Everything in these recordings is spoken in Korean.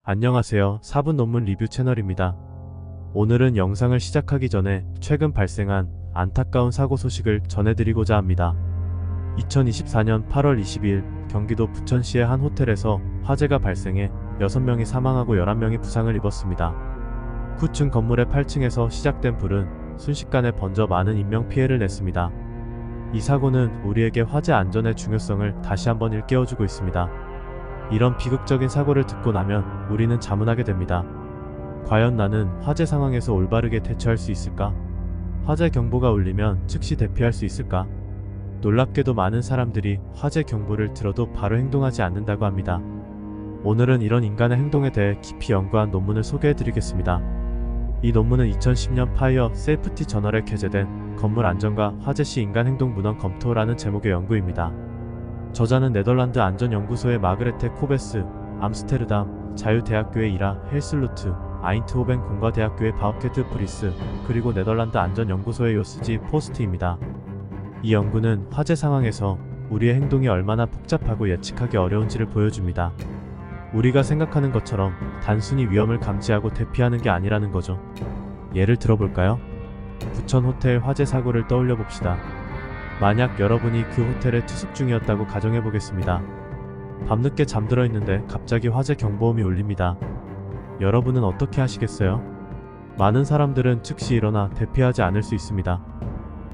안녕하세요. 4분 논문 리뷰 채널입니다. 오늘은 영상을 시작하기 전에 최근 발생한 안타까운 사고 소식을 전해드리고자 합니다. 2024년 8월 22일 경기도 부천시의 한 호텔에서 화재가 발생해 6명이 사망하고 11명이 부상을 입었습니다. 9층 건물의 8층에서 시작된 불은 순식간에 번져 많은 인명피해를 냈습니다. 이 사고는 우리에게 화재 안전의 중요성을 다시 한번 일깨워주고 있습니다. 이런 비극적인 사고를 듣고 나면 우리는 자문하게 됩니다. 과연 나는 화재 상황에서 올바르게 대처할 수 있을까? 화재 경보가 울리면 즉시 대피할 수 있을까? 놀랍게도 많은 사람들이 화재 경보를 들어도 바로 행동하지 않는다고 합니다. 오늘은 이런 인간의 행동에 대해 깊이 연구한 논문을 소개해드리겠습니다. 이 논문은 2010년 파이어 세이프티 저널에 게재된 건물 안전과 화재 시 인간 행동 문헌 검토라는 제목의 연구입니다. 저자는 네덜란드 안전연구소의 마그레테 코베스, 암스테르담 자유대학교의 이라 헬슬루트, 아인트호벤 공과대학교의 바우케트 프리스, 그리고 네덜란드 안전연구소의 요스지 포스트입니다. 이 연구는 화재 상황에서 우리의 행동이 얼마나 복잡하고 예측하기 어려운지를 보여줍니다. 우리가 생각하는 것처럼 단순히 위험을 감지하고 대피하는 게 아니라는 거죠. 예를 들어볼까요? 부천 호텔 화재 사고를 떠올려 봅시다. 만약 여러분이 그 호텔에 투숙 중이었다고 가정해보겠습니다. 밤늦게 잠들어 있는데 갑자기 화재 경보음이 울립니다. 여러분은 어떻게 하시겠어요? 많은 사람들은 즉시 일어나 대피하지 않을 수 있습니다.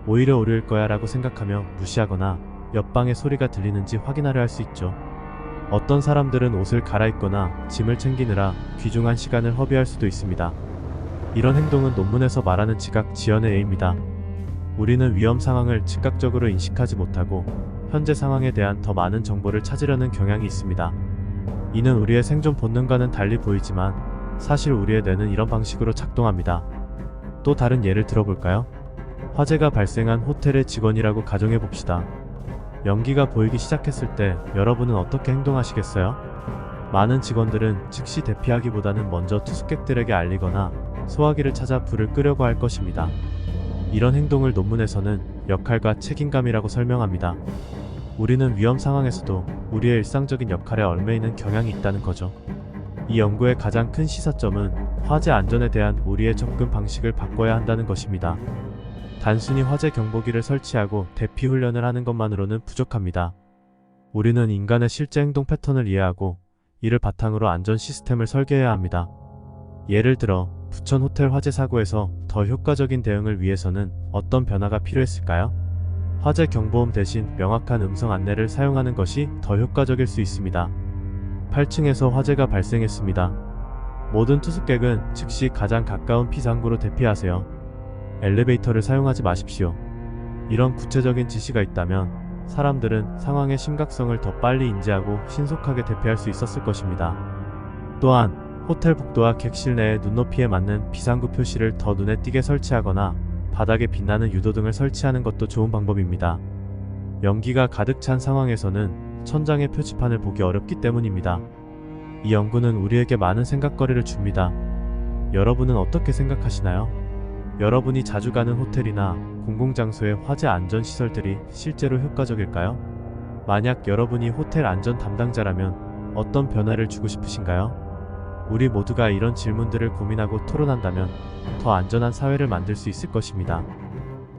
오히려 오류일 거야 라고 생각하며 무시하거나 옆방의 소리가 들리는지 확인하려 할 수 있죠. 어떤 사람들은 옷을 갈아입거나 짐을 챙기느라 귀중한 시간을 허비할 수도 있습니다. 이런 행동은 논문에서 말하는 지각 지연의 예입니다. 우리는 위험 상황을 즉각적으로 인식하지 못하고 현재 상황에 대한 더 많은 정보를 찾으려는 경향이 있습니다. 이는 우리의 생존 본능과는 달리 보이지만 사실 우리의 뇌는 이런 방식으로 작동합니다. 또 다른 예를 들어볼까요? 화재가 발생한 호텔의 직원이라고 가정해봅시다. 연기가 보이기 시작했을 때 여러분은 어떻게 행동하시겠어요? 많은 직원들은 즉시 대피하기보다는 먼저 투숙객들에게 알리거나 소화기를 찾아 불을 끄려고 할 것입니다. 이런 행동을 논문에서는 역할과 책임감이라고 설명합니다. 우리는 위험 상황에서도 우리의 일상적인 역할에 얽매이는 경향이 있다는 거죠. 이 연구의 가장 큰 시사점은 화재 안전에 대한 우리의 접근 방식을 바꿔야 한다는 것입니다. 단순히 화재 경보기를 설치하고 대피 훈련을 하는 것만으로는 부족합니다. 우리는 인간의 실제 행동 패턴을 이해하고 이를 바탕으로 안전 시스템을 설계해야 합니다. 예를 들어 부천 호텔 화재 사고에서 더 효과적인 대응을 위해서는 어떤 변화가 필요했을까요? 화재 경보음 대신 명확한 음성 안내를 사용하는 것이 더 효과적일 수 있습니다. 8층에서 화재가 발생했습니다. 모든 투숙객은 즉시 가장 가까운 비상구로 대피하세요. 엘리베이터를 사용하지 마십시오. 이런 구체적인 지시가 있다면 사람들은 상황의 심각성을 더 빨리 인지하고 신속하게 대피할 수 있었을 것입니다. 또한 호텔 복도와 객실 내에 눈높이에 맞는 비상구 표시를 더 눈에 띄게 설치하거나 바닥에 빛나는 유도등을 설치하는 것도 좋은 방법입니다. 연기가 가득 찬 상황에서는 천장의 표지판을 보기 어렵기 때문입니다. 이 연구는 우리에게 많은 생각거리를 줍니다. 여러분은 어떻게 생각하시나요? 여러분이 자주 가는 호텔이나 공공장소의 화재 안전 시설들이 실제로 효과적일까요? 만약 여러분이 호텔 안전 담당자라면 어떤 변화를 주고 싶으신가요? 우리 모두가 이런 질문들을 고민하고 토론한다면 더 안전한 사회를 만들 수 있을 것입니다.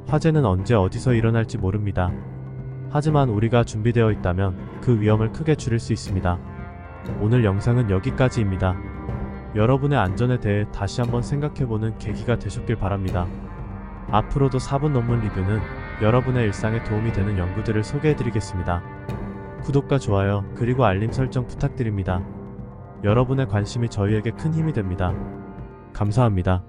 화재는 언제 어디서 일어날지 모릅니다. 하지만 우리가 준비되어 있다면 그 위험을 크게 줄일 수 있습니다. 오늘 영상은 여기까지입니다. 여러분의 안전에 대해 다시 한번 생각해보는 계기가 되셨길 바랍니다. 앞으로도 4분 논문 리뷰는 여러분의 일상에 도움이 되는 연구들을 소개해드리겠습니다. 구독과 좋아요 그리고 알림 설정 부탁드립니다. 여러분의 관심이 저희에게 큰 힘이 됩니다. 감사합니다.